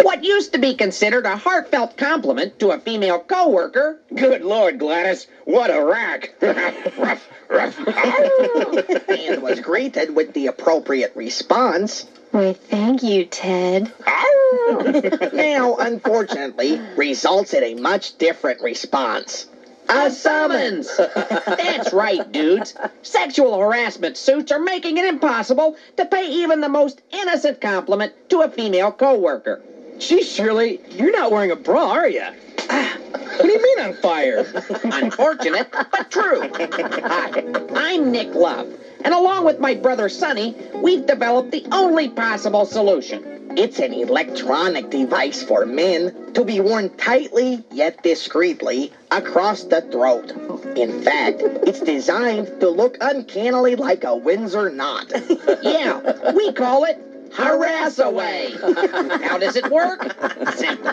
What used to be considered a heartfelt compliment to a female coworker. Good Lord, Gladys, what a rack. Ruff, ruff. And was greeted with the appropriate response. Why, thank you, Ted. Now, unfortunately, results in a much different response. A summons! That's right, dudes. Sexual harassment suits are making it impossible to pay even the most innocent compliment to a female coworker. Gee, Shirley, you're not wearing a bra, are you? What do you mean on fire? Unfortunate, but true. Hi, I'm Nick Love, and along with my brother Sonny, we've developed the only possible solution. It's an electronic device for men to be worn tightly yet discreetly across the throat. In fact, it's designed to look uncannily like a Windsor knot. Yeah, we call it Harass-Away. How does it work? Simple.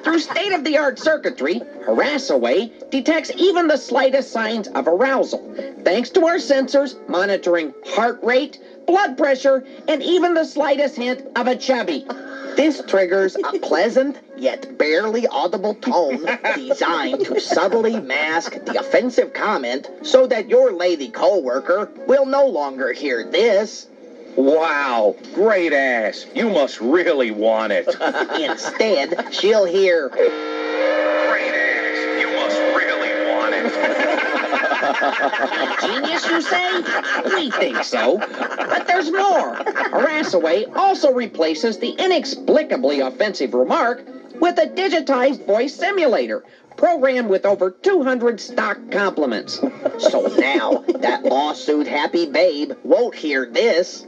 Through state-of-the-art circuitry, Harass-Away detects even the slightest signs of arousal, thanks to our sensors monitoring heart rate, blood pressure, and even the slightest hint of a chubby. This triggers a pleasant yet barely audible tone designed to subtly mask the offensive comment so that your lady coworker will no longer hear this. Wow, great ass. You must really want it. Instead, she'll hear, Great ass. You must really want it. Genius, you say? We think so. But there's more. Harass-Away also replaces the inexplicably offensive remark with a digitized voice simulator, programmed with over 200 stock compliments. so now that lawsuit-happy babe won't hear this.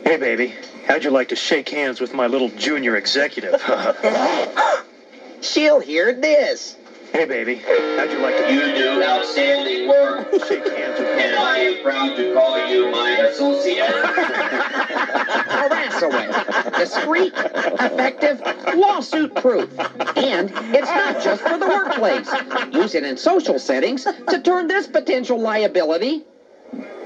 Hey, baby, how'd you like to shake hands with my little junior executive? She'll hear this. Hey, baby, how'd you like to You do outstanding work, shake hands with and I am proud to call you my associate. Harass-Away. Discreet, effective, lawsuit-proof. And it's not just for the workplace. Use it in social settings to turn this potential liability.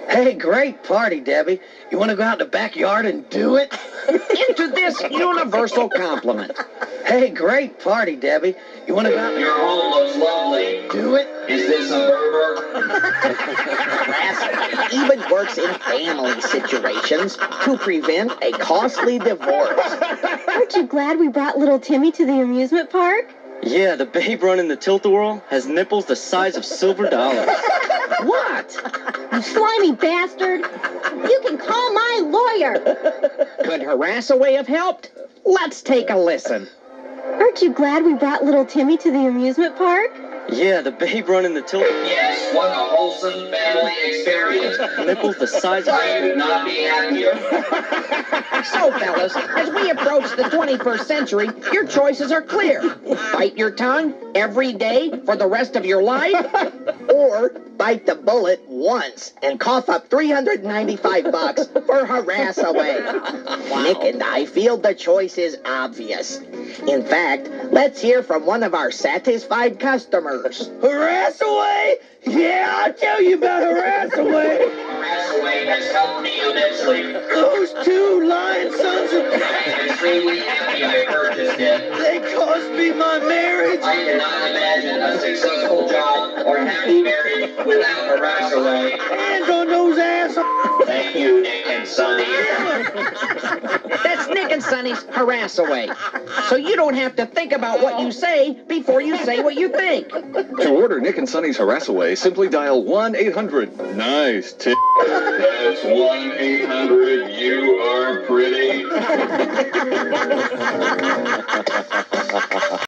Hey, great party, Debbie. You want to go out in the backyard and do it? Into this universal compliment. Hey, great party, Debbie. You want to go out and Your home looks lovely. do it? Is this a Berber? Harass-Away even works in family situations to prevent a costly divorce. Aren't you glad we brought little Timmy to the amusement park? Yeah, the babe running the tilt-a-whirl has nipples the size of silver dollars. What? You slimy bastard! You can call my lawyer! Could Harass-Away have helped? Let's take a listen. Aren't you glad we brought little Timmy to the amusement park? Yeah, the babe running the tilt... Yes, what a wholesome family experience. Nipples the size of... I could not be happier. So, fellas, as we approach the 21st century, your choices are clear. Bite your tongue every day for the rest of your life, Or bite the bullet once and cough up $395 for Harass-Away. Nick and I feel the choice is obvious. In fact, let's hear from one of our satisfied customers. Harass-Away? Yeah, I'll tell you about Harass-Away. Harass-Away has helped me immensely. Those two lying sons of... I am extremely happy I purchased it. They cost me my marriage. I cannot imagine a successful job or happy marriage without Harass-Away. Hands on those assholes. Thank you, Nick and Sonny. that's Nick and Sonny's Harass-Away. So you don't have to think about what you say before you say what you think. To order Nick and Sonny's Harass-Away, simply dial 1-800-NICE tip. That's 1-800-YOU-ARE-PRETTY.